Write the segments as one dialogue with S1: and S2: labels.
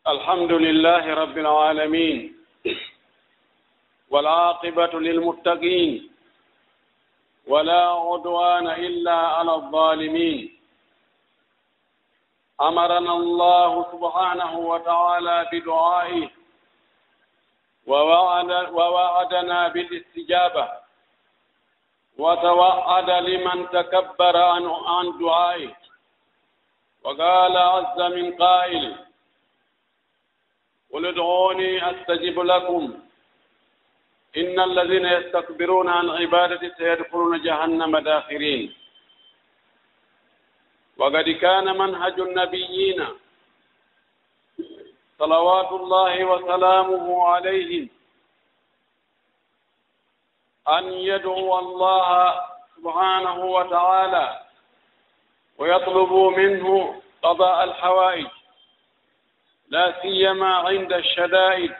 S1: الحمد لله رب العالمين والعاقبة للمتقين ولا عدوان إلا على الظالمين. أمرنا الله سبحانه وتعالى بدعائه ووعدنا بالاستجابة، وتوعد لمن تكبر عن دعائه، وقال عز من قائل: قل ادعوني أستجب لكم إن الذين يستكبرون عن عبادتي سيدخلون جهنم داخرين. وقد كان منهج النبيين صلوات الله وسلامه عليهم أن يدعو الله سبحانه وتعالى ويطلبوا منه قضاء الحوائج، لا سيما عند الشدائد،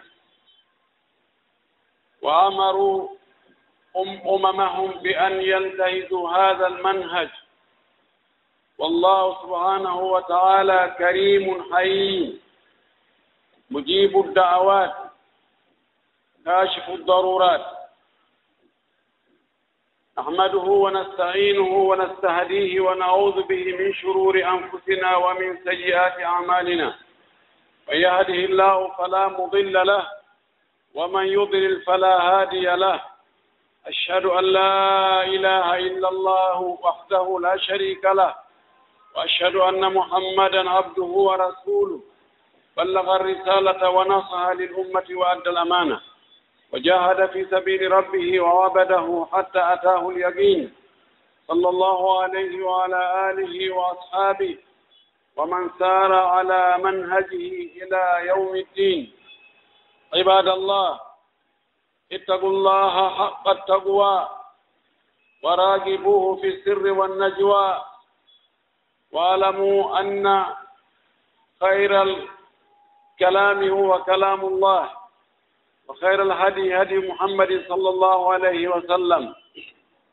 S1: وأمروا أممهم بأن ينتهزوا هذا المنهج. والله سبحانه وتعالى كريم حليم مجيب الدعوات كاشف الضرورات. نحمده ونستعينه ونستهديه ونعوذ به من شرور أنفسنا ومن سيئات أعمالنا. من يهده الله فلا مضل له ومن يضلل فلا هادي له. أشهد أن لا إله إلا الله وحده لا شريك له، وأشهد أن محمدا عبده ورسوله، بلغ الرسالة ونصح للأمة وأدى الأمانة، وجاهد في سبيل ربه وعبده حتى أتاه اليقين، صلى الله عليه وعلى آله وأصحابه ومن سار على منهجه إلى يوم الدين. عباد الله، اتقوا الله حق التقوى وراقبوه في السر والنجوى، واعلموا أن خير الكلام هو كلام الله، وخير الهدي هدي محمد صلى الله عليه وسلم،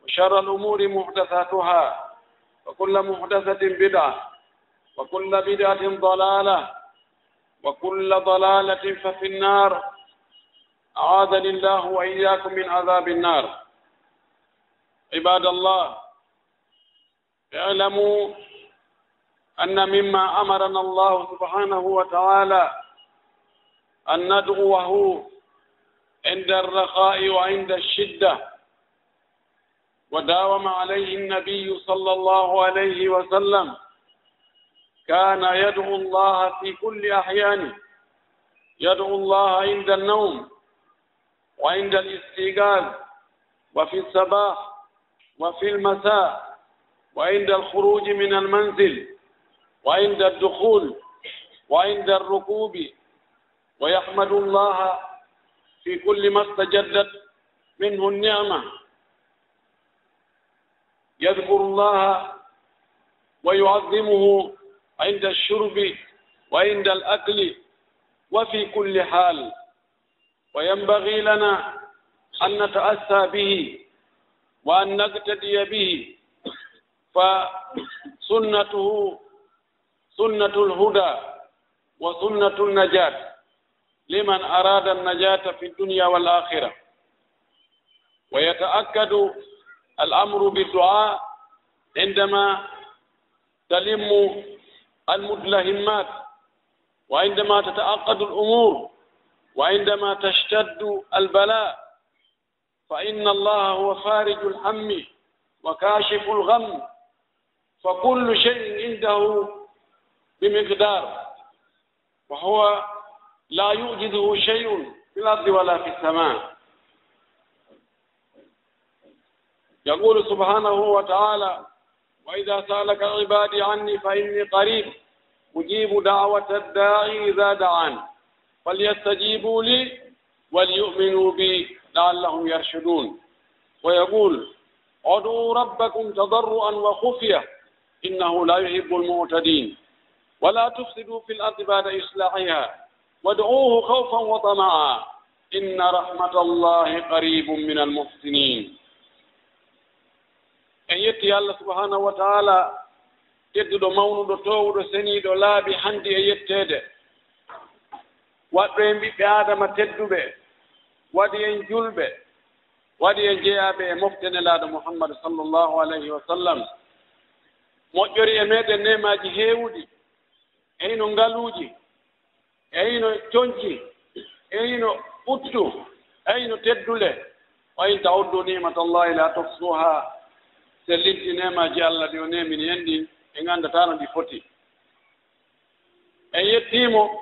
S1: وشر الأمور محدثاتها، وكل محدثة بدعة، وكل بدعة ضلالة، وكل ضلالة ففي النار. أعاذني الله وإياكم من عذاب النار. عباد الله، اعلموا أن مما أمرنا الله سبحانه وتعالى أن ندعوه عند الرخاء وعند الشدة، وداوم عليه النبي صلى الله عليه وسلم. كان يدعو الله في كل أحيانه، يدعو الله عند النوم وعند الاستيقاظ، وفي الصباح وفي المساء، وعند الخروج من المنزل، وعند الدخول، وعند الركوب، ويحمد الله في كل ما استجدت منه النعمة. يذكر الله ويعظمه عند الشرب وعند الأكل وفي كل حال. وينبغي لنا أن نتأسى به وأن نقتدي به، فسنته سنة الهدى وسنة النجاة لمن أراد النجاة في الدنيا والآخرة. ويتأكد الأمر بالدعاء عندما تلم المدلهمات، وعندما تتعقد الأمور، وعندما تشتد البلاء، فإن الله هو فارج الهم وكاشف الغم، فكل شيء عنده بمقدار، وهو لا يوجده شيء في الأرض ولا في السماء. يقول سبحانه وتعالى: وإذا سألك عبادي عني فإني قريب أجيب دعوة الداعي إذا دعان فليستجيبوا لي وليؤمنوا بي لعلهم يرشدون. ويقول: ادعوا ربكم تضرعا وخفية إنه لا يحب المعتدين ولا تفسدوا في الأرض بعد إصلاحها وادعوه خوفا وطمعا إن رحمة الله قريب من المحسنين. en yetti Allah subhanahu wa ta'ala tedduɗo mawnuɗo towɗo seniiɗo laabi hande e yettede waɗɗo en ɓiɓɓe adama tedduɓe waɗi en julɓe waɗi en jeeyaɓe e mofte nelaaɗo muhammadu sallllahu alayhi wa sallam moƴƴori e meɗen nemaji heewuɗi e hino ngaluuji e hino coñci e hino ɓuttu e hino teddule wa in ta'uddu nimatallahi la tuhsuha se limti nemaji allah ɗi o nemini en ɗin e nganndatano ɗi foti en yettimo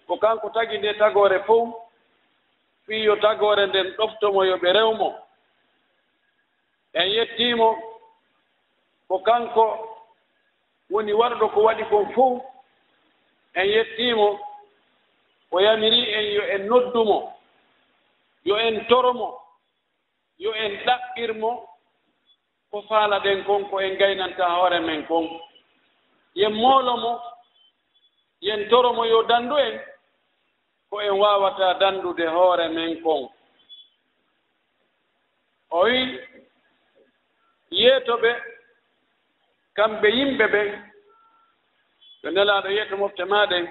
S1: ko kanko tagi nde tagore fof fii yo tagore nden ɗoftomo yo ɓe rewmo en yettimo ko kanko woni waɗɗo ko waɗi kon fof en yettimo o yamiri en yo en noddumo yo en toromo yo en ɗaɓɓirmo ko faala ɗen kon ko en gaynanta hoore men kon yen moolomo yen toromo yo dandu en ko en wawata dandude hoore men kon o wi yeetoɓe kamɓe yimɓe ɓen ɓe nelaaɗo yeeto mofte maɗen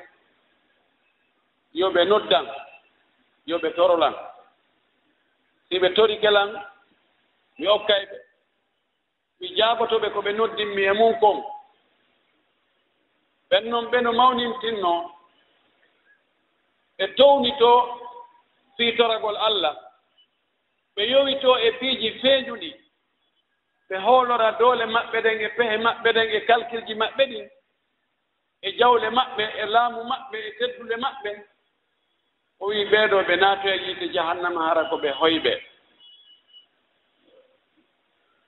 S1: yo ɓe noddan yo ɓe torolan si ɓe tori kelan mi okkayɓe mi jaabotoɓe ko ɓe noddinmi e mum kon ɓen noon ɓe no mawnintinno ɓe townito fii toragol allah ɓe yowito e piiji feeñuɗi ɓe hoolora doole maɓɓe ɗen e pehe maɓɓe ɗen e calcule maɓɓe ɗin e jawle maɓɓe e laamu maɓɓe e teddule maɓɓe o wii ɓeeɗo ɓe naato e yiite jahannama hara ko ɓe hoyɓe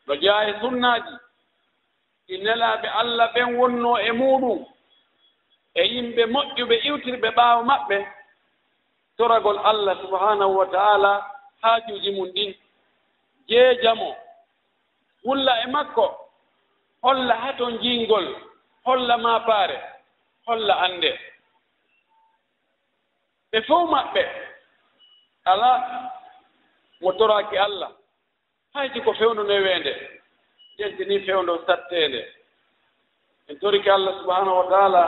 S1: ɗo jaa e sunnaaji ɗi nelaaɓe allah ɓen wonnoo e muɗum e yimɓe moƴƴuɓe iwtirɓe ɓaawo maɓɓe toragol allah subhanahu wa ta'ala haajuuji mum ɗin jeejamo wulla e makko holla haton jiingol holla maapaare holla annde ɓe fof maɓɓe alaa mo toraaki allah hayti ko fewndo no weende ƴentini fewndo satteende en toriki allah subhanahu wa ta'ala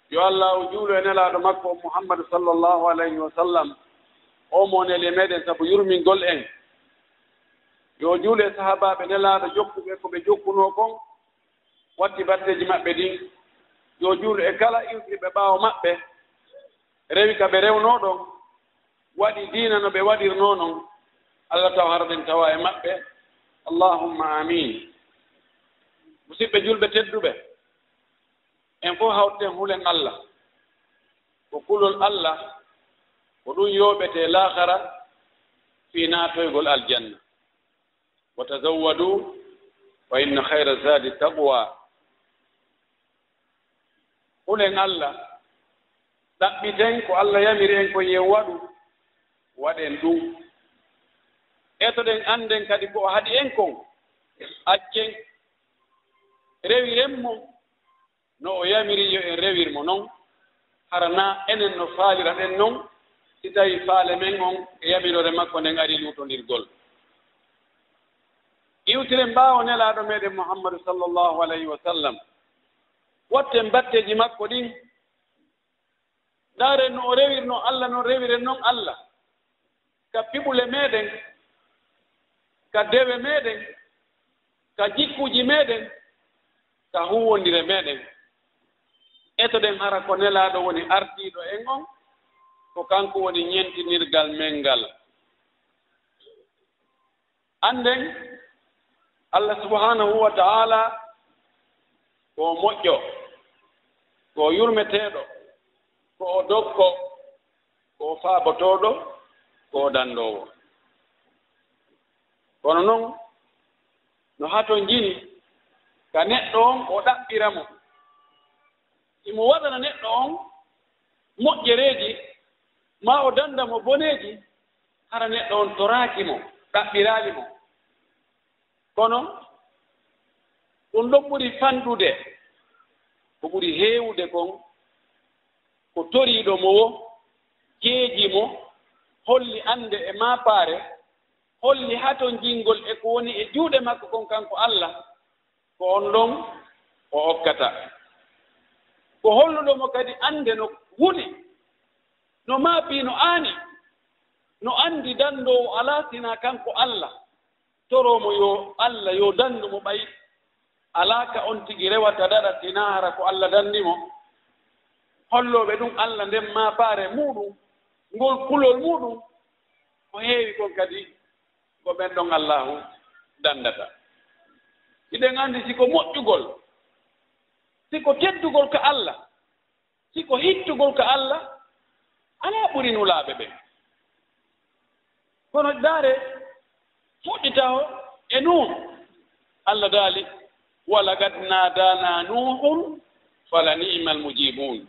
S1: yo allah o juulo e nelaaɗo makko muhammadu sallllahu alayhi wa sallam o mo neli meɗen sabu yurmingol en yo juulo e sahabaɓe nelaaɗo jokkuɓe ko ɓe jokkunoo kon watti batteji maɓɓe ɗin yo juulo e kala iwtirɓe ɓaawo maɓɓe rewi ka ɓe rewnoo ɗon waɗi diina no ɓe waɗirnoo noon allah taw harɗen tawa e maɓɓe allahumma amin musidɓe julɓe tedduɓe en fof hawten hulen allah ko kulol allah ko ɗum yooɓete laahara fii naatoygol aljanna wa tazawwadu wa inna hayra zadi taqwa hulen allah ɗaɓɓiten ko allah yamiri en ko yen waɗu waɗen ɗum etoɗen annden kadi ko o haɗi en kon accen rewiren mo no o yamiri yo en rewirmo noon hara na enen no faalira ɗen noon si tawi faale men on e yamirore makko nden ari luutondirgol iwtiren mbaawo nelaaɗo meɗen muhammadu sallllahu alayhi wa sallam watten batteji makko ɗin ndaaren no o rewirno allah no rewiren noon allah ka piɓule meɗen ka dewe meɗen ka jikkuji meɗen ka huwondire meɗen etoɗen hara ko nelaaɗo woni ardiiɗo en on ko kanko woni ñentinirgal men ngal annden allah subhanahu wa ta'ala ko moƴƴo ko yurmeteeɗo ko o dokko ko faabotooɗo ko danndoowo kono noon no haton jini ka neɗɗo on o ɗaɓɓira mo imo waɗana neɗɗo on moƴƴereeji ma o danda mo boneeji hara neɗɗo on toraaki mo ɗaɓɓiraali mo kono ɗum ɗon ɓuri fanɗude ko ɓuri heewude kon ko toriiɗo mo wo jeeji mo holli annde e maapaare holli haton jingol e ko woni e juuɗe makko kon kanko allah ko on ɗon o okkata ko holluɗo mo kadi annde no wuli no maapi no aani no andi dando alatina kanko Allah toromo yo Allah yo dando mo ɓay alaka on tigi rewata daɗa tinahara ko Allah dandimo holloɓe ɗum Allah nden maapare muɗum ngol kulol muɗum ko heewi kon kadi ko ɓen ɗon Allahu dandata iɗen andi siko moƴƴugol siko teddugol ka Allah siko hittugol ka Allah ala ɓuri nulaaɓe ɓen kono daare fuɗɗita o e nuh Allah daali walagad naadana nuhun fala ni'mal mujibun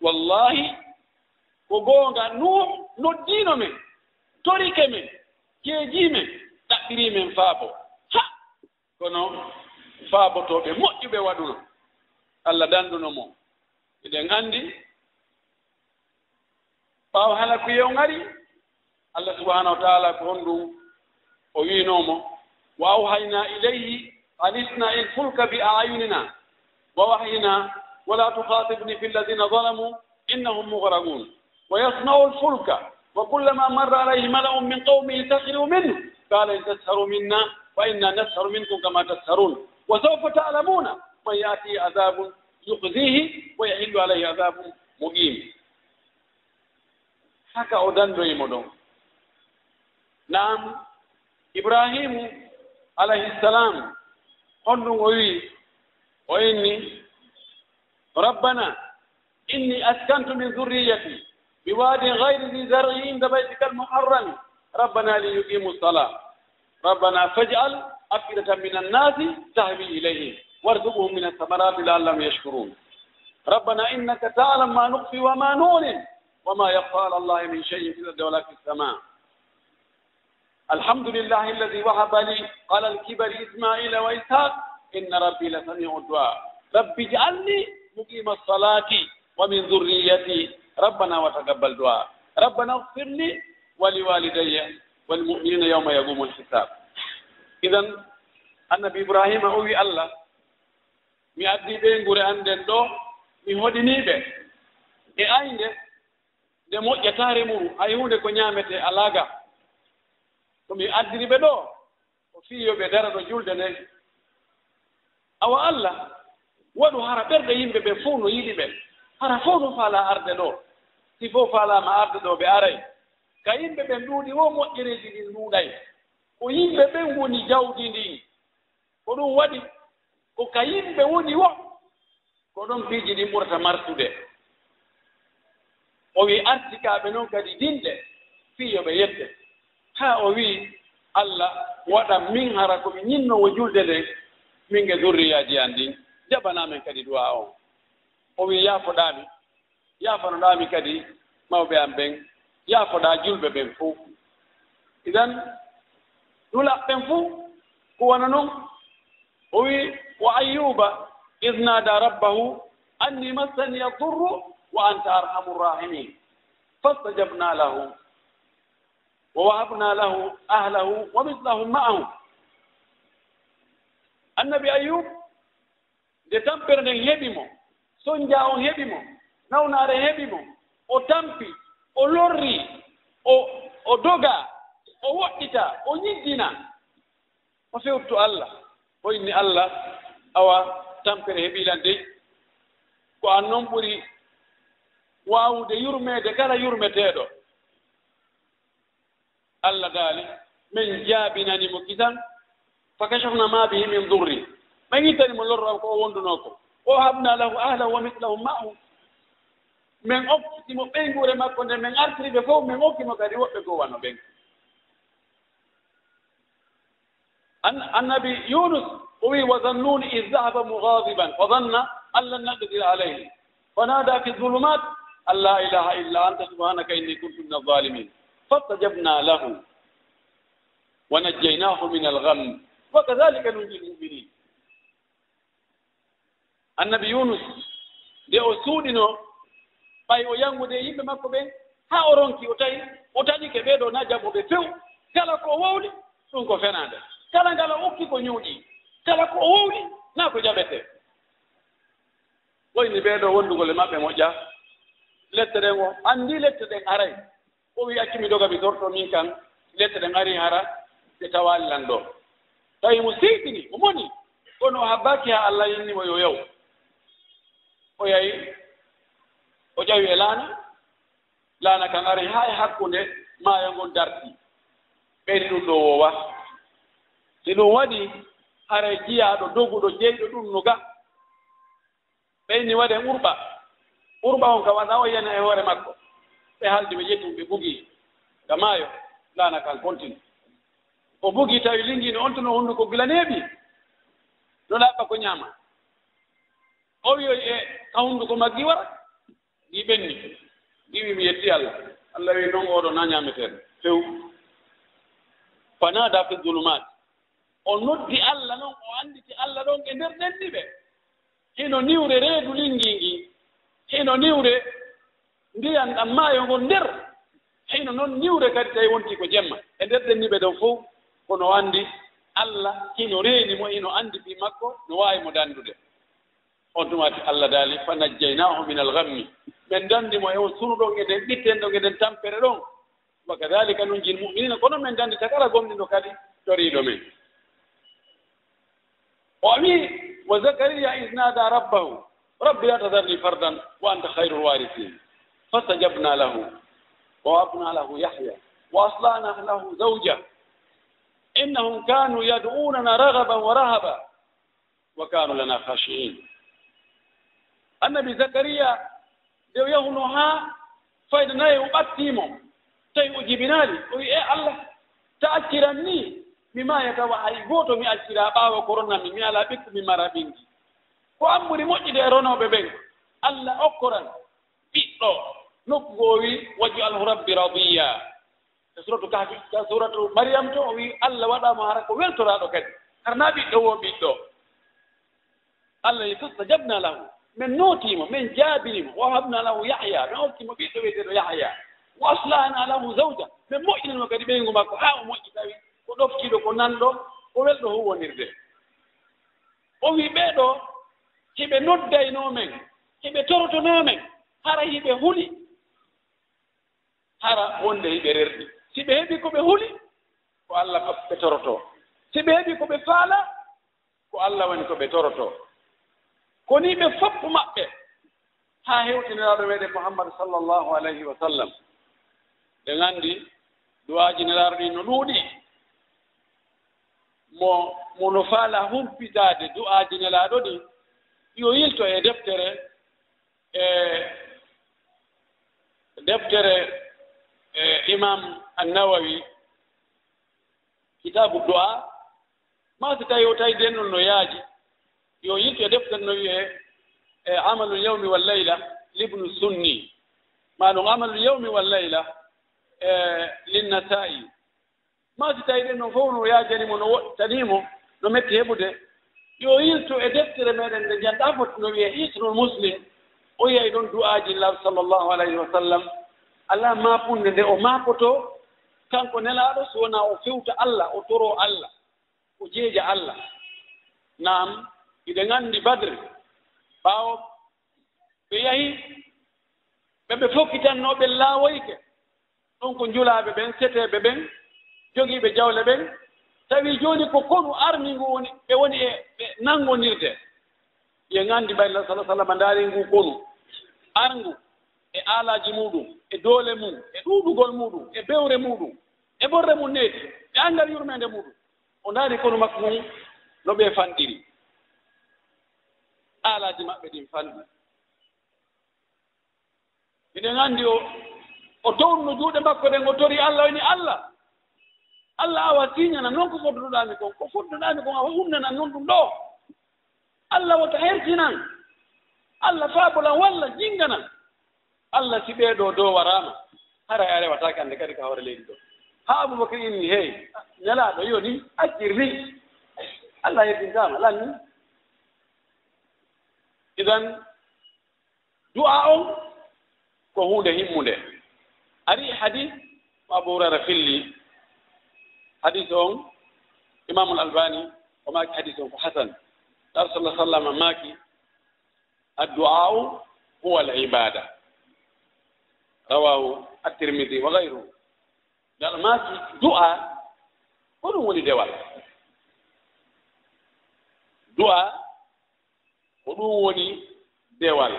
S1: wallahi ko goonga nuh noddiino men torike men jeejii men ɗaɓɓirii men faabo ha kono faabotooɓe moƴƴuɓe waɗuno Allah danduno mo eɗen anndi ɓaawo halakuye o ngari Allah subhanahu wa taala ko honɗum o wiinoomo wa awhayna ilayhi an isna il fulka bi ayunina wa wahyina wala tukhatibni fi alladhina zalamu innahum mughraqun wa yasna'u al-fulka wa kullama marra alayhi mala'un min qawmihi sakhiru minhu qala in tasharu minna fa inna nasharu minkum kama tasharun wa sawfa ta'lamuna man ya'ti adhabun yukhzihi wa yahillu alayhi adhabun muqim haka o dandoyimo ɗon naam ibrahimu alayhi salam honɗum o wi o inni rabbana inni askantu min dhurriyyati biwadin ghayri dhi zar'in inda baytika almuharram rabbana liyuqimu as-salah rabbana faj'al afidatan min an-nasi tahwi ilayhim warzuqhum min ath-thamarati la'allahum yashkurun rabbana innaka ta'lamu ma nukhfi wa ma nu'lin وما يخفى على الله من شيء في الأرض ولا في السماء الحمد لله الذي وهب لي على الكبر إسماعيل وإسحاق إن ربي لسميع الدعاء رب اجعلني مقيم الصلاة ومن ذريتي ربنا وتقبل دعاء ربنا اغفر لي ولوالدي والمؤمنين يوم يقوم الحساب إذن النبي إبراهيم أوي الله mi addi ɓe ngure annden ɗo mi hoɗiniiɓe e aynde nde moƴƴataare mum hay hunde ko ñaamete alaaga ko mi addiri ɓe ɗo o fiyoɓe dara ɗo julde nden awa Allah waɗu hara ɓerɗe yimɓe ɓe fof no yiɗi ɓe hara fof no faala arde ɗo si fof faalaama arde ɗo ɓe aray ka yimɓe ɓen ɗuuɗi wo moƴƴereeji ɗin ɗuuɗay ko yimɓe ɓen woni jawdi ndin ko ɗum waɗi ko ka yimɓe woni wo ko ɗon piiji ɗin ɓurata martude o wi artikaaɓe noon kadi dinɗe fiyoɓe yedde haa o wi Allah waɗa min hara ko mi ñinnowo julde nden min ge zurriyaaji an ɗin jaɓanaamen kadi duwa on o wi yaafoɗaami yaafanoɗaami kadi mawɓe am ɓen yaafoɗaa julɓe ɓen fof idan ɗulaɓɓen fof ko wona noon o wi wa ayyuba id naada rabbahu anni massani adurru wa anta arhamu rrahimin fastajabna lahu wa wahabna lahu ahlahu wa mislahum ma'ahum annabi ayub nde tampere nden heɓi mo sonja on heɓi mo nawnaare heɓi mo o tampi o lorri o doga o woɗɗita o ñiddina o fewttu Allah o inni Allah awa tampere heɓilan dey ko an noon ɓuri waawude yurmeede kala yurmeteeɗo Allah daali min jaabinanimo kisan fa kashafna ma bihi min durri min ittanimo lorro ko o wondunoo ko o habna lahu ahlahu wa mislahum ma'ahum min okkitimo ɓeyngure makko nde min artiriɓe fof min okkimo kadi woɓɓe goo wano ɓen annabi yunus o wi wa zannuni id dahaba mughadiban fa danna an lan naqdir alayhi fanada fi dhulumat an la ilaha illa anta subhanaka inni kuntu min adh-dhalimin fastajabna lahu wa najjaynahu min al-gham wa kadhalika nunji al-mu'minin annabi yunus nde o suuɗino ɓay o yangude yimɓe makko ɓen haa o ronki o tawi o taƴike ɓeeɗo na jaɓoɓe few kala ko wowli ɗum ko fenade kala ngal o okki ko ñuuɗi kala ko wowli na ko jaɓete woyni ɓeeɗo wondugol e maɓɓe moƴƴa lettere ngo andi lettere aray o wi accimi doga bi torto min kan lettere ngari hara te tawallan do tawi mo siitini mo moni kono habbaki ha Allah yinni mo yo yaw o yayi o jawi e laana kan ari ha e hakkunde maayo ngon darti ɓeydi ɗum ɗo wowa si ɗum waɗi hara jiyaaɗo doguɗo jeyɗo ɗum no ga ɓeyni waɗe urɓa on ka waɗa o yana e hoore makko ɓe haldi ɓe ƴettum ɓe bugi ga maayo laana kan continue o bugi tawi lingini on tono hunnduko gila neeɓi no ɗaɓɓa ko ñaama o wiyoy e ka hunnduko maggi wara ɗi ɓenni ɗi wi mi yetti Allah Allah wi noon oɗo na ñaameteeɗo few fanada fi dulumat o noddi Allah noon o annditi Allah ɗon e nder ɗenni ɓe hino niwre reedu lingingi hino niwre ndiyan ɗam maayo ngon nder hino noon niwre kadi tawi wonti ko jemma e nder ɗenni ɓe ɗon fof kono anndi Allah hino reeni mo hino anndi fi makko no waawi mo dandude on tumati Allah daali fa najjaynahu min alghammi men dandi mo e on sunuɗon e nden ɓitten ɗon e nden tampere ɗon wa kadhalika nunjil mu'minina kono men dandi takala gomɗiɗo kadi toriiɗo men o wi wa zakariya is nada rabbahu rabbi la tadarni fardan wa anta khayru lwarisin fastajabna lahu wa wahabna lahu yahya wa aslana lahu zawja innahum kanu yad'unana raghaban wa rahaba wa kanu lana khashi'in annabi zakariya nde yahuno ha fayda nayi o ɓattimo tawi o jibinaali o wi e Allah ta acciran ni mi mayata wa hay gooto mi accira ɓaawa koronami mi ala ɓikku mi mara ɓingi ko an ɓuri moƴƴude e ronooɓe ɓen Allah okkoran ɓiɗɗo nokku go o wi waju alhu rabbi radiya e suratu kahfi ka suratu mariam to o wi Allah waɗama hara ko weltoraaɗo kadi harna ɓiɗɗo wo ɓiɗɗo Allah yi fastajabna lahu men nootimo men jaabinimo wa wahabna lahu yahya men okkimo ɓiɗɗo wiyeteɗo yahya wa aslahna lahu zawja men moƴƴinanmo kadi ɓeygu makko haa o moƴƴi tawi ko ɗoftiiɗo ko nanɗo ko welɗo huwonirde o wi ɓeeɗo hiɓe noddaynoo men hiɓe torotonoo men hara hiɓe huli hara wonde hiɓe rerɗi si ɓe heɓi ko ɓe huli ko Allah ɓe torotoo si ɓe heɓi ko ɓe faala ko Allah woni ko ɓe torotoo ko ni ɓe fof maɓɓe haa hewtiniraaɗo meeɗen Muhammad sallllahu alayhi wa sallam ɓe nganndi duwaaji nelaaɗo ɗi no ɗuuɗi mo no faala humpitaade du'aaji nelaaɗo ɗi yo yilto e deftere imam annawawi kitabu du'a ma so tawi o tawi den ɗon no yaaji yo yilto e deftere no wiyee amalu lyawmi wal layla libnu sunni ma ɗum amalu lyawmi wal layla linnasa'i ma so tawi ɗen noon fof no yaajanimo no woɗtanimo no metti heɓude yo yilto e deftere meɗen nde janɗa foti no wiyee hisnul muslim o yiyay ɗon du'aaji law sallllahu alayhi wa sallam ala maapunde nde o maapoto kanko nelaaɗo so wonaa o fewta Allah o toro Allah o jeeja Allah naam iɗe nganndi badre ɓaawo ɓe yahi ɓe fokkitannooɓe laawoyke ɗon ko njulaaɓe ɓen seteeɓe ɓen jogiiɓe jawle ɓen tawi jooni ko konu armi ngu woni ɓe woni e ɓe nanngonirde ye nganndi ɓayla sala sallam ndaari ngu konu arngu e aalaaji muɗum e doole mum e ɗuuɗugol muɗum e bewre muɗum e ɓorre mum neeti e anndal yurmeende muɗum o ndaari konu makko mum no ɓe fanɗiri aalaaji maɓɓe ɗin fanɗi miɗen anndi o towruno juuɗe makko ɗen o tori Allah woni Allah awa tiñana noon ko fodduɗaami kon ko fodduɗaami kon awa humnanan noon ɗum ɗo Allah wota hertinan Allah faabolan walla jinganan Allah si ɓeeɗo dow waraama hara a rewataake annde kadi ka hoore leydi ɗo haa Aboubacry inni hey ñalaaɗo yo ni accir ni Allah hertintaama lan ni idan du'a on ko huunde himmunde ari hadis mo Abou Hurayra filli hadis on imamul albani o maaki hadis on ko hasan dar sallah sallam maaki addu'a'u huwa al ibada رواه الترمذي وغيره. ما دعاء كلهم ولي دوال دعاء كلهم ولي دوال.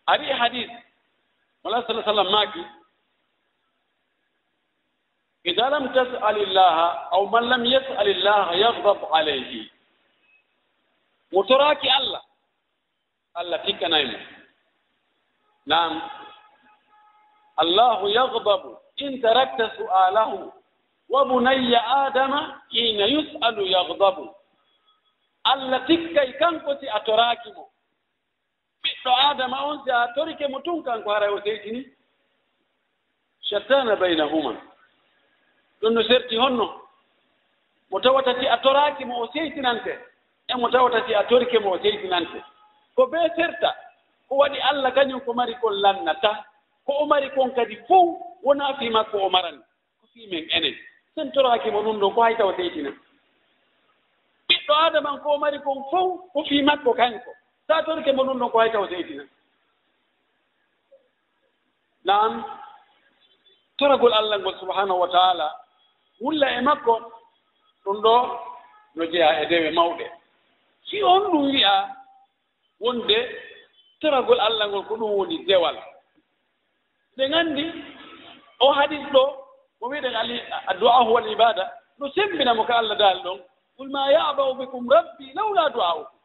S1: هذه حديث ولا صلى الله عليه وسلم ماكي إذا لم تسأل الله أو من لم يسأل الله يغضب عليه. متراكي الله فيك نايم. نعم الله يغضب إن تركت سؤاله وبني آدم حين يسأل يغضب. الله فيك كنكوتي أتراكمو بيتو آدم أنت أترك متونكا كوارا وسيتني شتان بينهما دون سرتي هنو متوتتي أتراكي موسيتي نانتي متوتتي أتركي موسيتي نانتي ko be serta ko wadi Allah kanyum ko mari ko lannata ko o mari kon kadi fo wona fi makko o maran ko fi men enen sen toraki mo dum do ko hayta o seytina biddo adama ko mari kon fo ko fi makko kanko sa torke mo dum do ko hayta o seytina. Naam toragol Allah ngol subhanahu wa ta'ala wulla e makko dum do no jeya e dewe mawde si on dum wi'a wonde toragol Allah ngol ko dum woni dewal de ngandi o hadith do mo wiide ali addu'a wal ibada no sembina mo ka Allah dal don qul ma ya'ba'u bikum rabbi lawla du'a'ukum.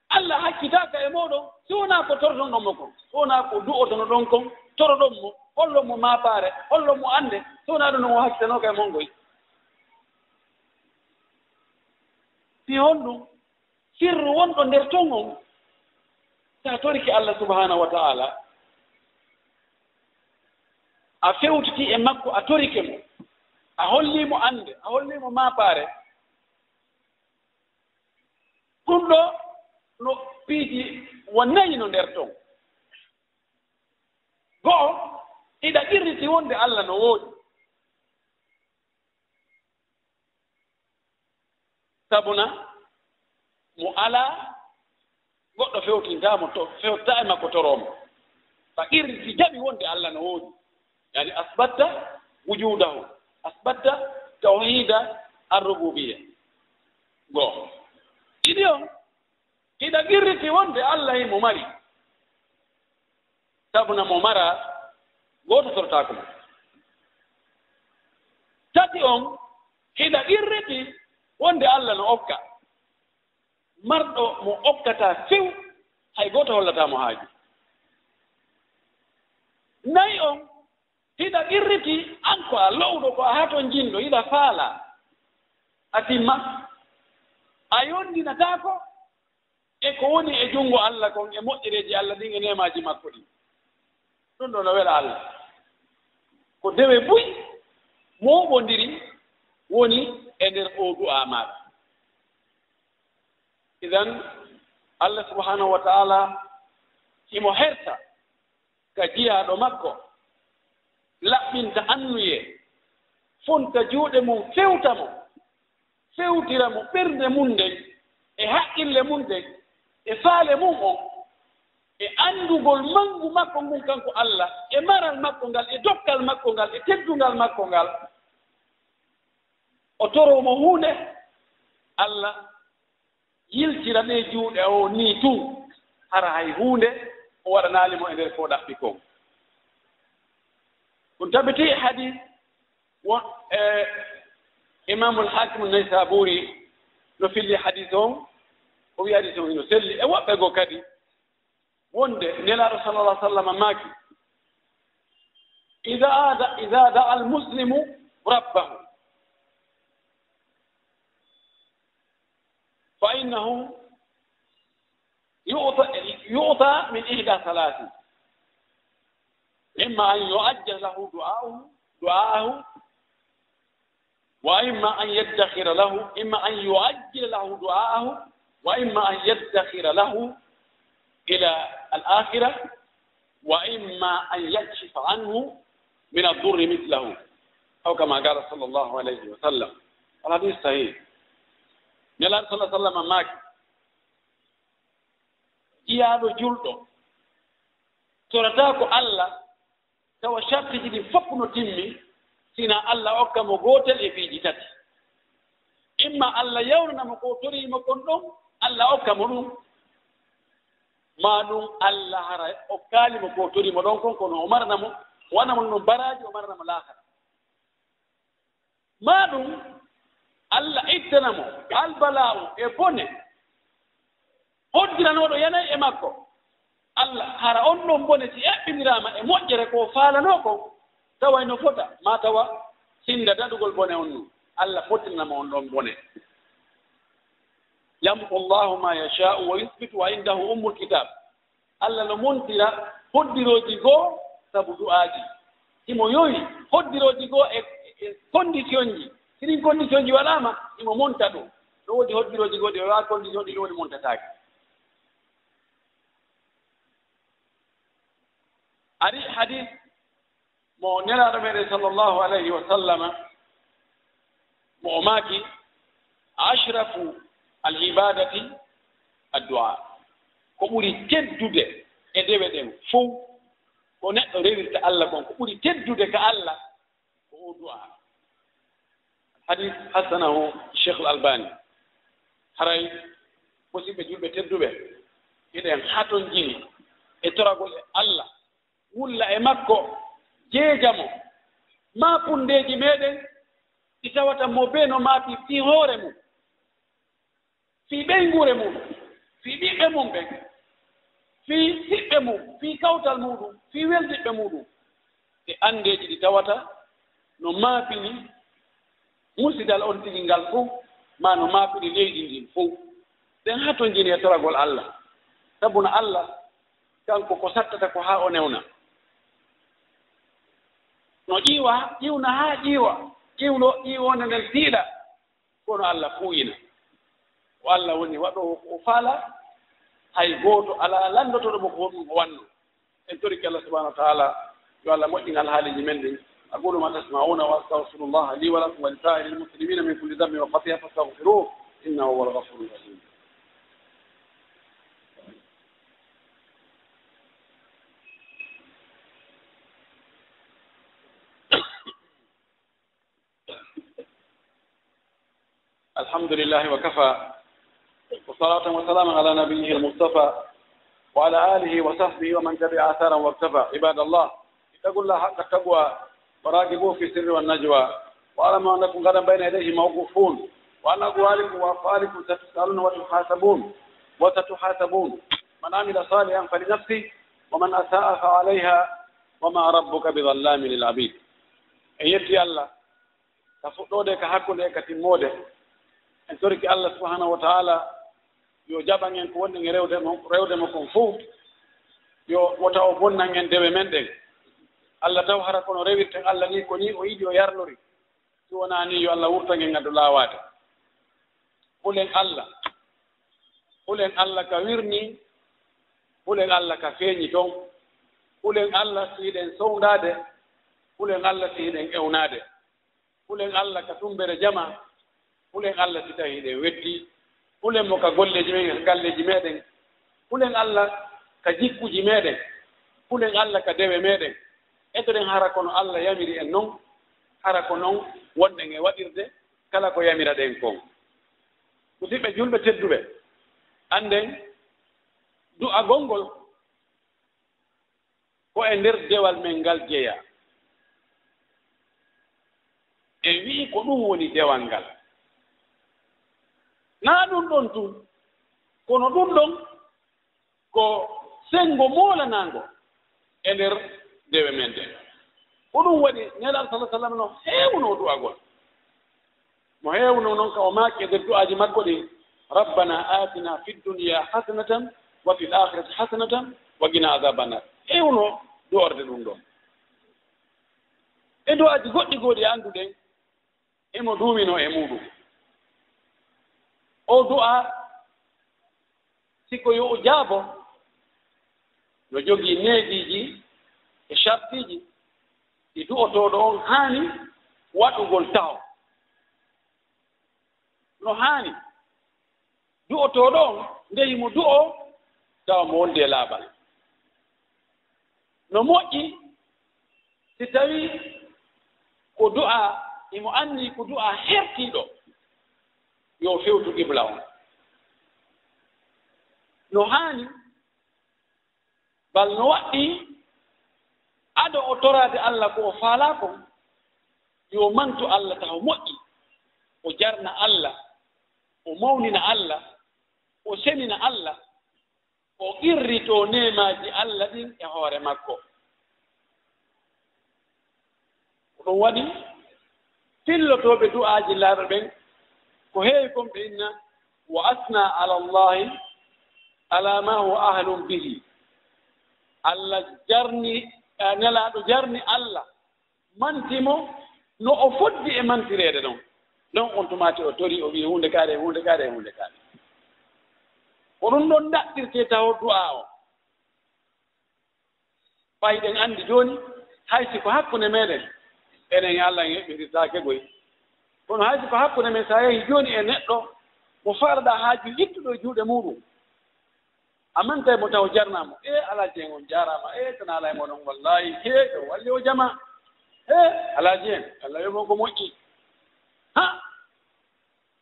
S1: Allah hakkitaka e moɗon sona ko torton ɗon mo kon sona ko du'otono ɗon kon toroɗon mo hollo mo mapare hollo mo ande sona ɗo no hakkitanoka e mongoy si honɗum sirru wonɗo nder ton on sa toriki Allah subhanahu wa ta'ala a fewtiti e makko a torike mo a hollimo ande a hollimo mapare ɗum ɗo no piiji wonnayi no nder ton go'o iɗa irriti wonde Allah no woodi sabuna mo ala goɗɗo fewtintamo to fewta e makko toromo fa irriti jaɓi wonde Allah no woodi yani asbatta wujudahu asbatta tawhida ar-rububiyya go'o ɗiɗi on iɗa irriti wonde Allah e mo mari sabuna mo mara goto torotako mo tati on iɗa irriti wonde Allah no okka marɗo mo okkata few hay goto hollatamo haaji nayi on hiɗa irriti an ko a lowɗo ko a haton jinɗo hiɗa faala a timma a yondinatako e ko woni e junngo Allah kon e moƴƴereeji Allah ɗin e nemaji makko ɗin ɗum ɗo no wela Allah ko dewe buy moɓondiri woni e nder o du'a maɗa. Idan Allah subhanahu wa ta'ala imo herta ka jiyaɗo makko laɓɓinta annuye fonta juuɗe mum fewta mo fewtira mo ɓernde mum nden e haqqille mum nden e faale mum on e andugol mangu makko ngun kanko Allah e maral makko ngal e dokkal makko ngal e teddungal makko ngal o toromo hunde Allah yiltira ɗe juuɗe o ni tun hara hay hunde o waɗanalimo e nder ko ɗaɓɓi kon ɗum tabiti hadis won imamul hakimu naysaburi no filli hadis on o wi hadis on ino selli e woɓɓe goo kadi wonde nelaɗo sallallah sallam maaki ida daa almuslimu rabbahu fa innahu يعطى من إحدى ثلاث إما أن يؤجل له دعاءه وإما أن يدخر له إما أن يؤجل له دعاءه وإما أن يدخر له إلى الآخرة وإما أن يكشف عنه من الضر مثله أو كما قال صلى الله عليه وسلم. الحديث صحيح. نلا صلى الله عليه وسلم ماك iyaaɗo julɗo torata ko Allah tawa shartiji ɗi fof no timmi sina Allah okka mo gootel e piiji tati imma Allah yawnanamo ko toriimo kon ɗon Allah okka mo ɗum ma ɗum Allah hara okkaalimo ko toriimo ɗon kon kono o marnamo wanamo no baraji o marnamo laakara ma ɗum Allah ittanamo albala'u e bone hoddiranoɗo yanayi e makko Allah hara on ɗon bone si eɓɓinirama e moƴƴere ko faalano ko taway no fota ma tawa sinda daɗugol bone on nu Allah fottinama on ɗon bone yamhu llahu ma yasha'u wa yuthbitu wa indahu ummul kitab Allah no montira hoddiroji goo sabu du'aaji imo yoyi hoddiroji goo e condition ji siɗin condition ji waɗama imo monta ɗum no woodi hoddiroji goo ɗi o wawa condition ɗi ɗoni montatake ari hadis mo nelaɗo meɗen sallllahu alayhi wa sallama mo o maaki ashrafu al ibadati addu'a ko ɓuri teddude e dewe ɗen fof ko neɗɗo rewirta Allah kon ko ɓuri teddude ka Allah ko o du'a hadis hasanahu cheikh al albani haray musidɓe julɓe tedduɓe eɗen haton jini e toragol e Allah wulla e makko jeejamo ma pundeji meɗen ɗi tawata mo be no maafi fii hoore mum fii ɓeygure mum fii ɓiɓɓe mum ɓen fii hiɓɓe mum fii kawtal muɗum fii weldiɓɓe muɗum e andeji ɗi tawata no maafini musidal on tigi ngal fof ma no maafini leydi ndin fof ɗen ha to jini e toragol Allah sabuna Allah kanko ko sattata ko ha o newna no ƴiwna ha ƴiwa ƴiwonde nden tiiɗa kono Allah fuuyina o Allah woni waɗo o faala hay gooto alaa lanndotoɗo mo ko ɗum o wanno en toriki Allah subahanahu wa taala yo Allah moƴƴingal haaliji men ɗin أقول ما تسمعون وأستغفر الله لي ولكم ولسائر المسلمين من كل ذنب وخطيئة فاستغفروه إنه هو الغفور الرحيم الحمد لله وكفى وصلاة وسلاما على نبيه المصطفى وعلى آله وصحبه ومن تبع آثارا واكتفى عباد الله اتقوا الله حق التقوى وراقبوه في السر والنجوى واعلموا أنكم غدا بين يديه موقوفون وأن أقوالكم وأفعالكم ستسألون وستحاسبون من عمل صالحا فلنفسه ومن أساء فعليها وما ربك بظلام للعبيد en yetti Allah ka fuɗɗode ka hakkunde ka timmode en toriki Allah subhanahu wa ta'ala yo jaɓan en ko wonɗen e rewde mo kon fof yo wota o bonnan en dewe men ɗen Allah taw hara kono rewirten Allah ni ko ni o yiɗi o yarlori si wona ni yo Allah wurtan en addu laawade hulen Allah ka wirni hulen Allah ka feeñi toon hulen Allah siɗen sowndade hulen Allah siɗen ewnade hulen Allah ka tumbere jama hulen Allah si tawi ɗen weddi hulen mo ka golleji men galleji meɗen hulen Allah ka jikkuji meɗen hulen Allah ka dewe meɗen etoɗen hara kono Allah yamiri en noon hara ko noon wonɗen e waɗirde kala ko yamira ɗen kon musidɓe julɓe tedduɓe anden du'a gongol ko e nder dewal men ngal jeeya e wii ko ɗum woni dewal ngal naa ɗum ɗon tun kono ɗum ɗon ko sengo moolanango e nder dewe men ɗen ko ɗum waɗi nelaɗo sallah sallam no heewno du'agol mo heewno noon ka o maaki e nder du'aaji makko ɗi rabbana atina fi dunya hasanatan wa fi l akhirati hasanatan wa gina adaba nar heewno du'orde ɗum ɗon e du'aaji goɗɗi gooɗi annduɗen emo duumino e muɗum o du'a siko yo o jaabo no jogii neediji e shartiji ɗi du'otoɗo on haani waɗugol taw no haani du'otoɗo on ndeyimo du'o tawa mo wondi e laaɓal no moƴƴi si tawi ko du'a imo anni ko du'a hertiiɗo yo fewtu qibla on no haani bal no waɗɗi aɗo o torade Allah ko o faalaa kon yo mantu Allah taw moƴƴi o jarna Allah o mawnina Allah o senina Allah o irrito nemaaji Allah ɗin e hoore makko ɗum waɗi fillotooɓe du'aaji laaɗo ɓen ko heewi kon ɓe inna wa asna ala Allahi ala ma huwa ahlum bihi Allah jarni nelaaɗo jarni Allah mantimo no o foddi e mantireede ɗon ɗon on tumati o tori o wii hunde kaare hunde kaare hunde kaare ko ɗum ɗon ɗaɗɗirtee taw du'a o ɓayɗen anndi jooni haysi ko hakkunde meɗen enen Allah en heɓɓindirtaake goy kono haysi ko hakkunde men so a yahii jooni e neɗɗo mo faalaɗaa haaju yittuɗo juuɗe muɗum amanta mo taw jarnaamo alaa jeen on jaaraama tana alaa e moɗon wallahi ɗo walli o jama alaa jeen Allah yoɓon ko moƴƴi ha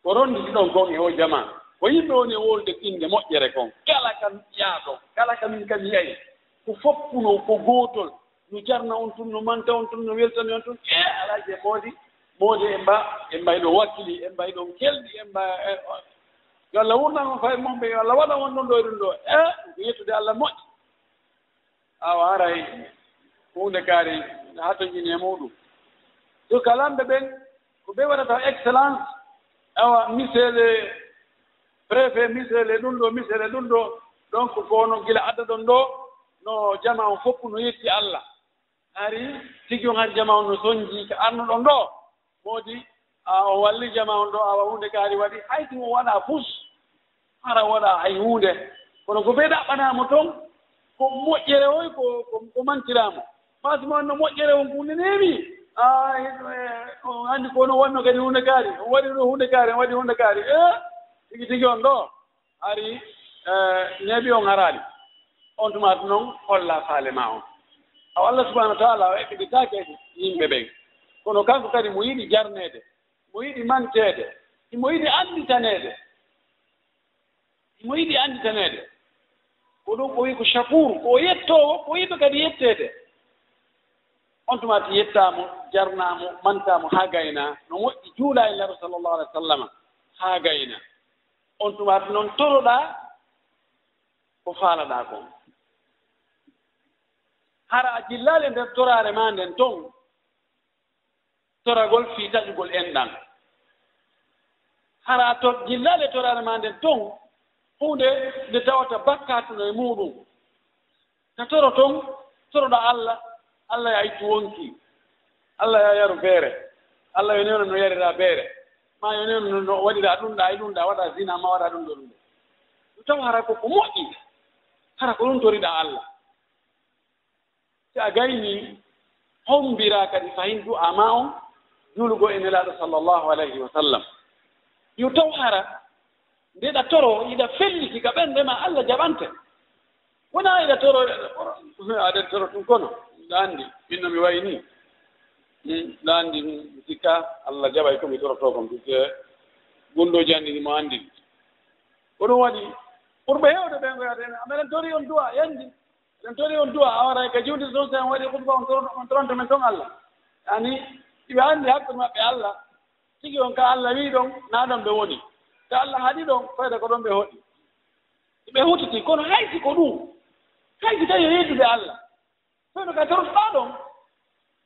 S1: ko ronnditi ɗon kon e o jama ko yimɓe woni e wolde inde moƴƴere kon kala kam yaaɗo kala kamin kam yiyayi ko foppuno ko gootol no jarna on tun no manta on tun no weltani on tun alaa jeen moodi e mbayɗo wakkili e mbayɗon kelɗi e mba yo Allah wurnan on faye mon ɓe yo Allah waɗa on ɗon ɗo e ɗum ɗo ko yettude Allah moƴƴi awa aray hunde kaari haa toñƴini e muɗum so kalamɓe ɓen ko ɓe waɗata excellence awa miseele préfet miseele ɗum ɗo miseele ɗum ɗo donc ko no gila adda ɗon ɗo no jama on fof no yetti Allah ari tigi on hari jama on no soñji ko arnuɗon ɗo moodi o walli jama on ɗo awa hunde kaari waɗi hayti o waɗa fus hara waɗa hay hunde kono ko ɓe ɗaɓɓanamo toon ko moƴƴere oy ko mantiramo masima on no moƴƴere on hunde neemi on anndi kono wonno kadi hunde kaari on waɗi ɗo hunde kaari on waɗi hunde kaari tigi tigi on ɗo ari neeɓi on haraali on tumata noon holla faale ma on aw Allah subahanahu wa taala o eɓɓiditaake yimɓe ɓen kono kanko kadi mo yiɗi jarneede mo yiɗi manteede mo yiɗi annditanede ko ɗum o wi ko chakour ko yettoowo ko yiɗo kadi yetteede on tumati yettaamo jarnaamo mantaamo haa gayna no moƴƴi juula e laaɓa sallllahu alih wa sallam haa gayna on tumati noon toroɗaa ko faalaɗaa kon hara a jillaali e nder toraare ma nden ton toragol fii taƴugol enɗan hara a jillaali e toraare ma nden ton hunde nde tawata bakkatuno e muɗum ka toro ton toroɗa Allah ya ittu wonki Allah ya yaru beere Allah yo newno no yarira beere ma yo newno no waɗira ɗumɗa e ɗumɗa waɗa zina ma waɗa ɗum ɗo ɗum ɗum taw hara ko moƴƴi hara ko ɗum toriɗa Allah si a gayni hombira kadi fayin du'a ma on julugo e nelaɗo sallllahu alayhi wa sallam yo taw hara ndeɗa toro yiɗa felliti ka ɓernde ma Allah jaɓante wona yiɗa toro aɗen toro ɗum kono ɗa anndi minno mi wayi ni ɗa anndi sikka Allah jaɓay komi toroto kom puisque gonɗoji anndi mo anndi ko ɗum waɗi ɓurɓe heewde ɓen goyaten ameɗen tori on duwa yandi eɗen tori on duwa a waray ka jiwdide toon so en waɗi khutba on toronto men toon Allah yani iɓe anndi hakkude maɓɓe Allah tigi on ka Allah wi ɗon na ɗon ɓe woni so Allah haɗi ɗon fayda ko ɗon ɓe hoɗi ɓe hutiti kono hayti ko ɗum hayti tawi yeddude Allah fayno ka torotoɗa ɗon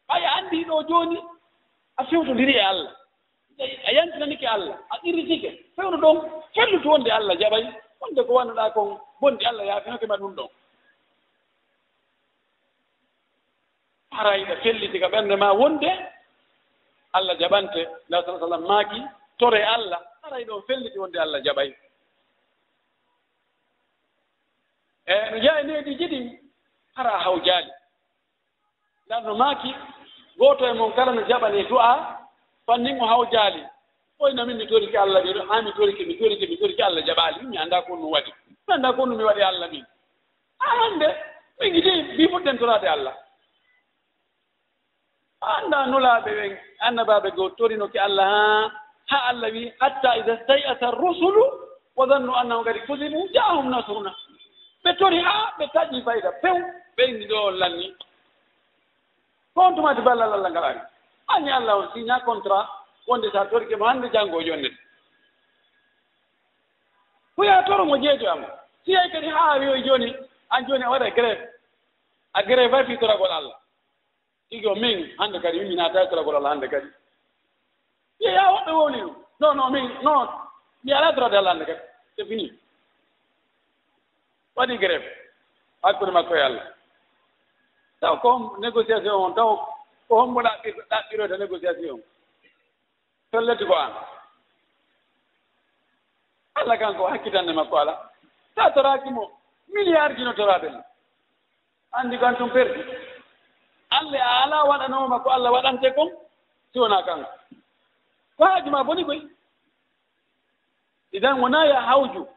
S1: ɓaya anndi ɗo jooni a fewtodiri e Allah a yantinanike Allah a irritike fewno ɗon fellutu wonde Allah jaɓay wonde ko wannoɗa kon bonde Allah yaafinoke ma ɗum ɗon harayɗa felliti ka ɓernde ma wonde Allah jaɓante nabi sa sallam maaki tore Allah haray ɗon felliti wonde Allah jaɓay no jeeya needi jiɗi hara hawjaali ndan no maaki gooto e mon kala no jaɓane du'a fannin o hawjaali ɓoyno min mi toriki Allah ɓiɗo haa mi toriki Allah jaɓaali mi annda kon no waɗi mi annda kon no mi waɗi Allah min hannde min gidi mbi fuɗɗen torade Allah anda nulaaɓe ɓen annabaaɓe goo torino ki Allah ha Allah wi hatta ida stay'ata rusulu wa dhannu annahum qad kuzibu ja'ahum nasruna ɓe tori ha ɓe taƴi fayda few ɓeyni ɗo lanni kon tumati ballal Allah ngalaani anni Allah on signa contrat wonde sa torike mo hannde janngo jonnete huya toro mo jeeto am si ay kadi ha wiyoy joni an joni a waɗa grève a grève ay fi toragol Allah tigi o min hannde kadi mi naata toragol Allah hannde kadi ya woɓɓe wowni ɗum non min non mi ala torade Allah hannde kadi c'est fini waɗi grève hakkude makko e Allah taw ko négociation on taw ko hommo ɗaɓɓiroyta négociation tolleti ko an Allah kanko hakkitande makko ala sa toraki mo milliard jino toraɓen andi kan tum perdi Allah a ala waɗanoma makko Allah waɗante kon si wona kanko ko haaji ma boni koy idan wona ya hawju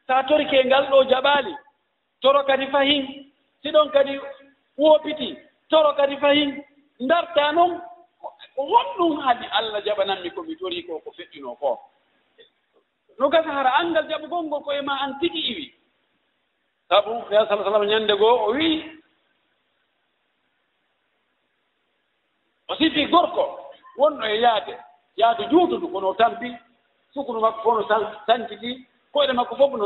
S1: sa torike ngal ɗo jaɓali toro kadi fahin siɗon kadi woopiti toro kadi fahin darta noon ko honɗum haadi Allah jaɓananmi ko mi tori ko ko feƴƴino ko no gasa hara angal jaɓugol ngol koye ma an tigi iwi sabu ya sala sallam ñande goo o wii o sifi gorko wonno e yaade juutudu kono tampi sukunu makko fof no sanciti koyɗe makko fof no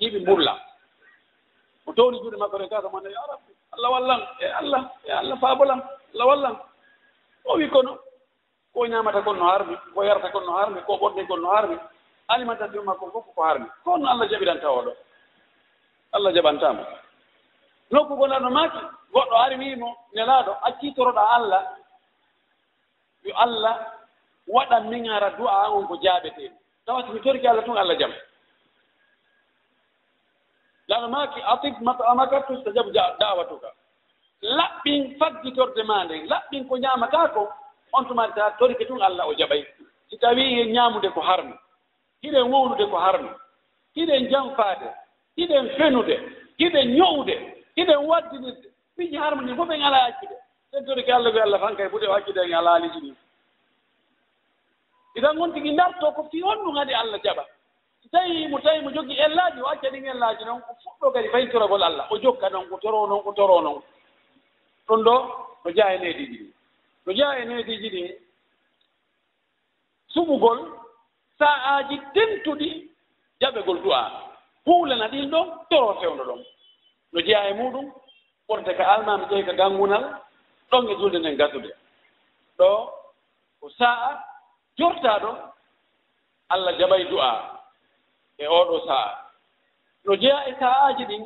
S1: jiiɓi mbulla o towni juuɗe makko ɗe kaka mane ya rabbi Allah wallam e Allah faabolam Allah wallam o wi kono ko ñamata kon no harmi ko yarata kon no harmi ko ɓorde kon no harmi alimentation makko fof ko harmi kono Allah jaɓiranta oɗo Allah jaɓantamo nokku gonɗano maaki goɗɗo ari wimo nelaɗo accitoroɗa Allah yo Allah waɗan min hara du'a on ko jaaɓete tawati mi torki Allah tun Allah jam laano maaki atib mat'amaka tustajabu da'watuka laɓɓin faggitorde ma nden laɓɓin ko ñamata ko on tumati ta torike tun Allah o jaɓay si tawi hen ñamude ko harmi hiɗen wownude ko harmi hiɗen jamfade hiɗen fenude hiɗen ñowde hiɗen waddinirde piiji harmi ni fof ɓen ala accude sen torike Allah ko Allah fankay buɗe o accude en ala aliji ɗi idan gon tigi darto ko fi on ɗum haade Allah jaɓa so tawi mo jogii ellaji o acca ɗin ellaji noon ko fuɗɗo kadi faytoragol Allah o jokka noon ko toro noon ɗon ɗo no jaa e neediji ɗin no jaa e neediji ɗin suɓugol sa'aaji tentuɗi jaɓegol du'a huulana ɗin ɗon toro fewno ɗon no jeyaa e muɗum ɓorde ka almami ƴeyi ka gangunal ɗon e julde nden gasude ɗo ko sa'a jortaɗo Allah jaɓay du'a e oɗo sa'a no jeyaa e sa'aaji ɗin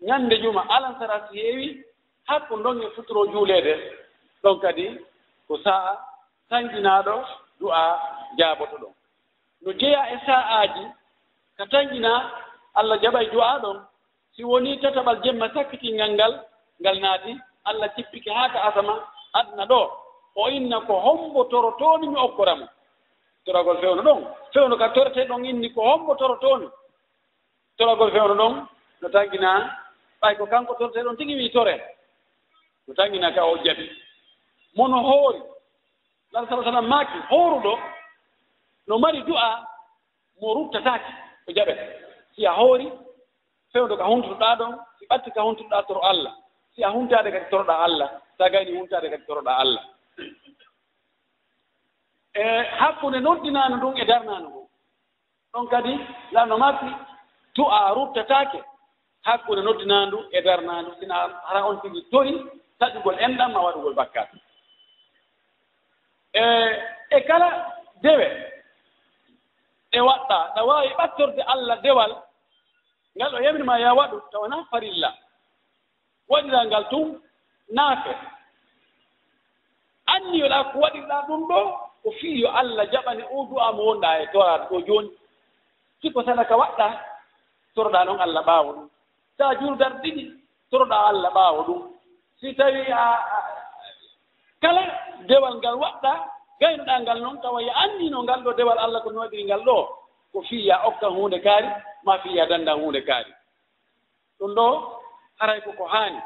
S1: ñande juma alansara si heewi hakku ɗon e futuro juulede ɗon kadi ko sa'a tanjinaɗo du'a jaaboto ɗon no jeyaa e sa'aaji ka tanjina Allah jaɓay du'a ɗon si woni tataɓal jemma sakkitingal ngal naati Allah cippike haa ka asama adna ɗo o inna ko hombo torotoni mi okkoramo toragol fewno ɗon fewno ka torete ɗon inni ko hombo torotoni toragol fewno ɗon no tangina ɓay ko kanko torete ɗon tigi wi tore no tangina ka o jaɓi mono hoori Allah sallallahu alaihi wasallam maaki hooruɗo no mari du'a mo ruttataki ko jaɓete si a hoori fewdo ka huntuɗa ɗon si ɓatti ka huntuɗa toro Allah si a huntade kadi toroɗa Allah sa gayni huntade kadi toroɗa Allah e hakkude noddinano ɗum e darnano ɗum ɗon kadi lanno maaki du'a ruttatake hakkude noddinandu e darnandu sina hara on tigi tori taƴugol enɗam ma waɗugol bakkat e kala dewe e waɗɗa ɗa wawi ɓattorde Allah dewal ngal o yaminima ya waɗu tawana farilla waɗira ngal tum naafe anniyoɗa ko waɗirɗa ɗum ɗo ko fiyo Allah jaɓani o du'a mo wonɗa e toraɗo ɗo joni siko sadaka waɗɗa toroɗa noon Allah ɓaawo ɗum sa jurdar ɗiɗi toroɗa Allah ɓaawo ɗum si tawi kala dewal ngal waɗɗa gaynoɗa ngal noon tawa ya andino ngal ɗo dewal Allah ko no waɗiri ngal ɗo ko fiya okkan hunde kaari ma fiya dandan hunde kaari ɗum ɗo haray koko haani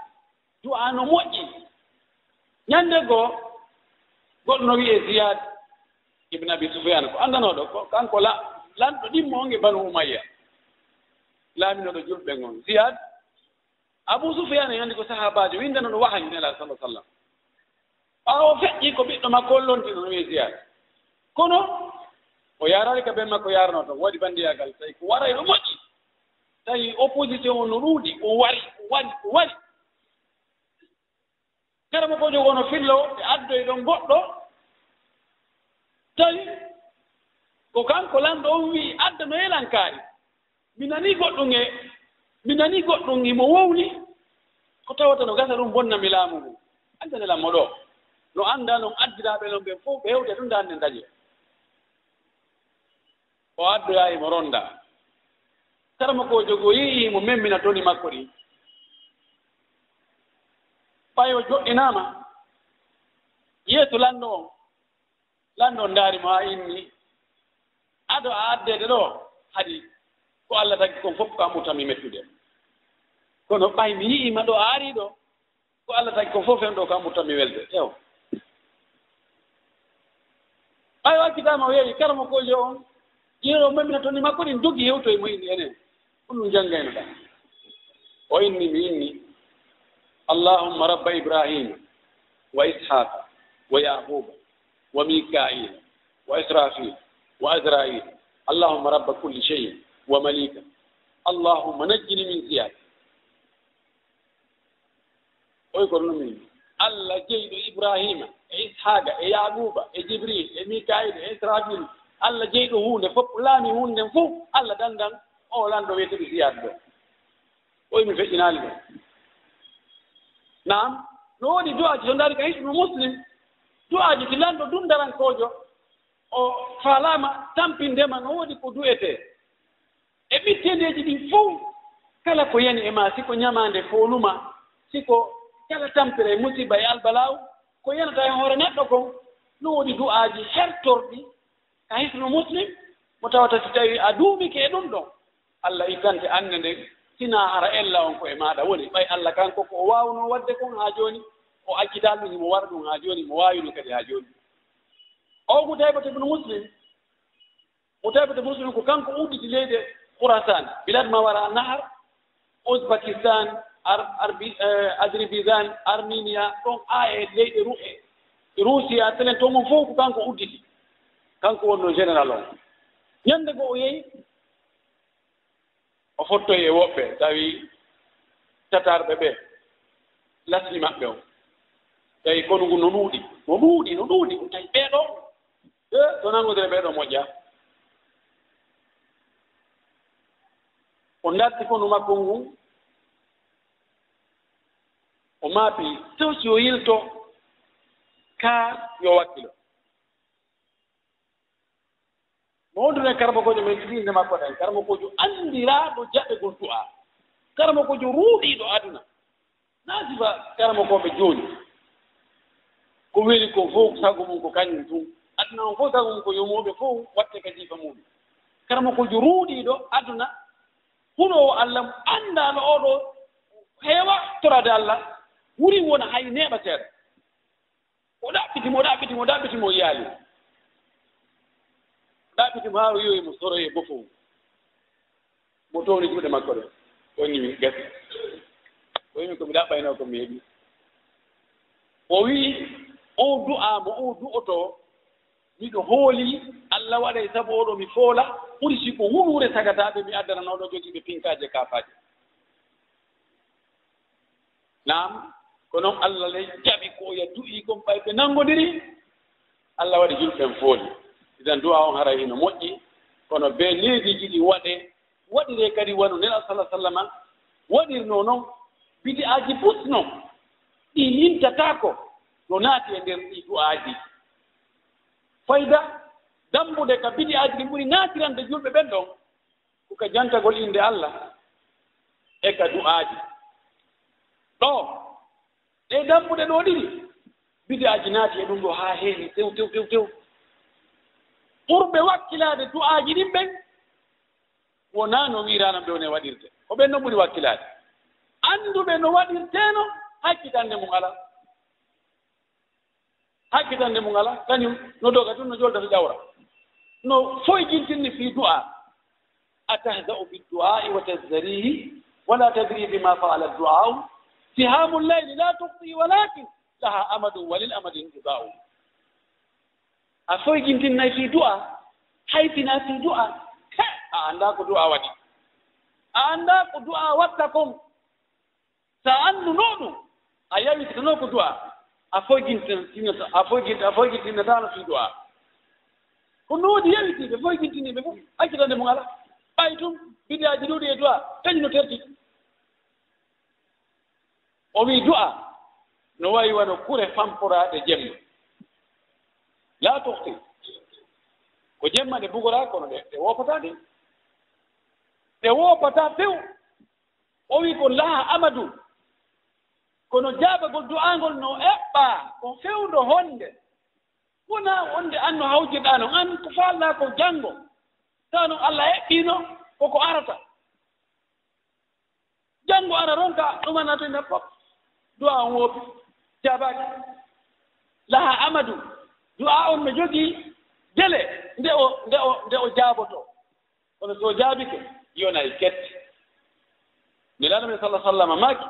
S1: du'a no moƴƴi ñande goo goɗɗo no wiye Ziyad ibn Abi Sufyan ko andanoɗo ko kanko lanɗo ɗimmo onge Banu Umayya laaminoɗo julɓe ngon Ziyad Abu Sufyan hannde ko sahabajo windanoɗo wahayi nela sallah sallam ɓaawo feƴƴi ko ɓiɗɗo makko hollontiɗo no wiye Ziyad kono o yarani ka ɓen makko yarano toon waɗi bandiyagal tawi ko waray ɗo moƴƴi tawi opposition o no ɗuuɗi o wari karama ko jogono fillo ɓe addoye ɗon goɗɗo tawi ko kanko lanɗo on wii adda no yelankaari mi nanii goɗɗum imo wowni ko tawata no gasa ɗum bonnami laamu ngu andane lammo ɗo no annda noon addiraaɓe non ɓen fof ɓe hewde ɗum dande dañe o addoyayimo ronda karama ko jogo yi'imo memmina toni makko ɗi ɓayo joɗɗinaama yeeso lanɗo on ndaarimo haa inni ado a addede ɗo hadi ko Allah tagi kon fof ko ammutami mettude kono ɓay mi yi'ima ɗo a ari ɗo ko Allah tagi kon fof en ɗo ko ammutami welde ew ɓay wakkitama o yeewi karama kojo on yeero memmina toni makko ɗin dogi hewtoye mo inni enen ko ɗum janngayno ɗa o inni mi inni اللهم رب إبراهيم وإسحاق ويعقوب وميكائيل وإسرافيل وأزرائيل اللهم رب كل شيء ومليكا اللهم نجني من زياد ويقول من الله جيد إبراهيم إسحاق يعقوب جبريل ميكائيل إسرافيل الله جيد هون فوق لامي هون فوق الله دندن أولان دويت بزياد ويمي فجنا له Naam no woni du'aji to ndaari ka hisnu muslim du'aji ti lanɗo dundarankojo o falama tampindema no woodi ko du'ete e ɓittendeji ɗin fof kala ko yani e ma siko ñamande fonuma siko kala tampere musiba e albalaw ko yanata e hoore neɗɗo kon no woodi du'aji hertorɗi ka hisnu muslim mo tawata si tawi a duumike e ɗum ɗon Allah itante annde nden sina hara ella on ko e maɗa woni ɓay Allah kanko ko o wawno wadde kon ha joni o accita ɗum himo waɗa ɗum ha joni mo wawi ɗum kadi ha joni o Mutaybata ibn Muslim ko kanko udditi leydi Khurasan bilad ma wara nahar Uzbekistan Azerbaijan Armenia ɗon e leyɗe Russia telen to mon fof ko kanko udditi kanko wonno général on ñande go o yehi o fottoyi e woɓɓe tawi tatarɓe ɓe lasni maɓɓe o tawi kono ngu no ɗuuɗi ɗum tawi ɓeeɗo to nangodire ɓeeɗo moƴƴa o darti kono makko ngu o maapi tew si o yilto ka yo wakkilo mo wondune karama kojo men ɗiɗinde makko ɗen karama kojo anndiraaɗo jaɓegol du'a karama kojo ruuɗiiɗo aduna naasifa karama koɓe jooni ko weli ko fof sago mum ko kañum tum aduna on fof sago mum ko yomoɓe fof watte ka jiifa muɗum karama kojo ruuɗiiɗo aduna hunowo Allah anndaano oɗo heewa torade Allah wuri wona hay neeɓa seeɗa o ɗaɓɓitimo yaali ɗaɓɓitimo haa o yoyi mo soroye bofo mo towni juuɗe makko ɗe o ñimi gasi o wimi komi ɗaɓɓayno komi heeɓi o wii o du'a mo o du'oto miɗo hooli Allah waɗay sabu oɗo mi foola ɓuri siko wurwure sagataɓe mi addananoɗo jogiiɓe pinkaje kafaji naam ko noon Allah ley jaɓi ko ya du'i kon ɓayɓe nanngodiri Allah waɗi julɓen fooli idan du'a on haray hino moƴƴi kono be leediji ɗi waɗire kadi wano nela sallam waɗirno noon bidi aji pusno ɗi yimtatako no naati e nder ɗi du'aji fayda dambude ka bidi aji ɗi ɓuri naatirande julɓe ɓen ɗon ko ka jantagol inde Allah e ka du'aji ɗo ɗe dambuɗe ɗo ɗiɗi bidi aji naati e ɗum ɗo haa heewi tew ɓurɓe wakkilade du'aji ɗin ɓen wona no wirano ɓe woni waɗirte ko ɓen no ɓuri wakkilade annduɓe no waɗirteno hakkitande mum ala hakkitande mum ala kañum no doga tun no jolta to ƴawra no foyjintinni fi du'a atahza'u bid-du'a'i wa tazdarihi ولا تدري بما فعل الدعاء سهام الليل لا تخطي ولكن لها أمد وللأمد انقضاء أفوي جنتنا في دعاء حيثنا في دعاء عندك دعاء ودي عندك دعاء واتكم سأنو نونو أيام يتنوك دعاء أفوي جنتنا دانا في دعاء كنو دي يلتي أفوي جنتنا بفو أجل أن مغالا بايتم بدي أجلوا دي دعاء تجنو ترتي ومي دعاء نواي ونكور فامبورا دي جمع لا تخطي وجمع دي بغرا كونو دي وفتا دي وفتا فيو ومي كون لها أمدو كونو جابا قول دعاء قول نو إبا كون فيو دو هند كونا هند أنو هوجد أنو كفال لا كو جانغو تانو الله يكينو koko arata jango ara ronka ɗuma to ina pop du'a on wobi jabaki laha amadu du'a on no jogi dele nde o jaboto kono so jabike yona e ketti nelaɗo men sallah sallam maki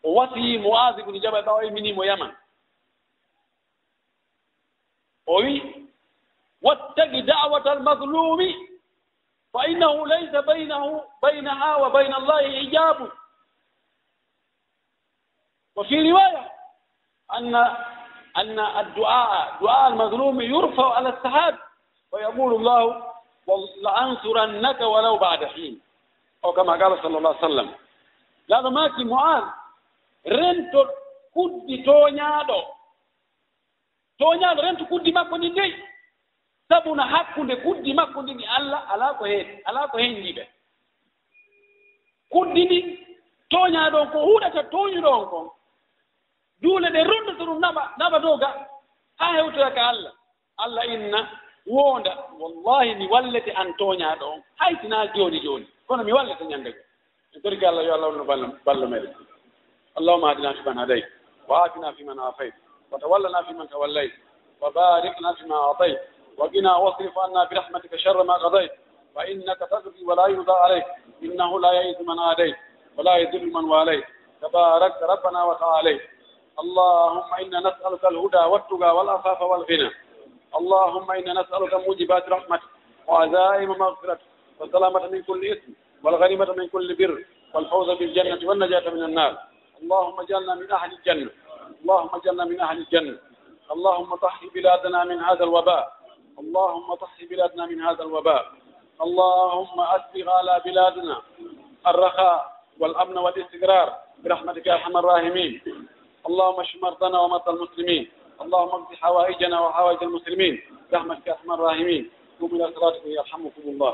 S1: o wasi Muaz ibn Jabal ɓawa minimo Yaman o wi wattaqi da'wata al-mazlumi فإنه ليس بينها وبين الله حجاب وفي رواية أن دعاء المظلوم يرفع على السحاب ويقول الله لأنصرنك ولو بعد حين أو كما قال صلى الله عليه وسلم لا ماكي معاذ رنتو كودي تونيادو رنتو كودي ما كوني دي sabuna hakkunde kuddi makko ndini Allah ala ko hendiɓe kuddi ɗi toña ɗon ko huɗata toñuɗon kon duule ɗe rondoto ɗum naɓa doga ha hewtoyaka Allah inna wonda wallahi mi wallete an toñaɗo on haytina joni kono mi wallete ñandego en torki Allah yo Allah wonno ballo meɗen allahumma hadina fiman hadayt wa atina fiman afayt wa tawallana fiman tawallayt wa barik lana fima atayt وقنا واصرف عنا برحمتك شر ما قضيت فإنك تقضي ولا يقضى عليك إنه لا يئس من عاديت ولا يذل من واليت تبارك ربنا وتعالى اللهم إنا نسألك الهدى والتقى والعفاف والغنى اللهم إنا نسألك موجبات رحمتك وعزائم مغفرتك والسلامة من كل إثم والغنيمة من كل بر والفوز بالجنة والنجاة من النار اللهم اجعلنا من أهل الجنة اللهم اجعلنا من أهل الجنة اللهم طهر بلادنا من هذا الوباء اللهم طهر بلادنا من هذا الوباء اللهم أسبغ على بلادنا الرخاء والأمن والاستقرار برحمتك يا أرحم الراحمين اللهم اشف مرضانا ومرضى المسلمين اللهم اقض حوائجنا وحوائج المسلمين برحمتك يا أرحم الراحمين قوموا إلى صلاتكم يرحمكم الله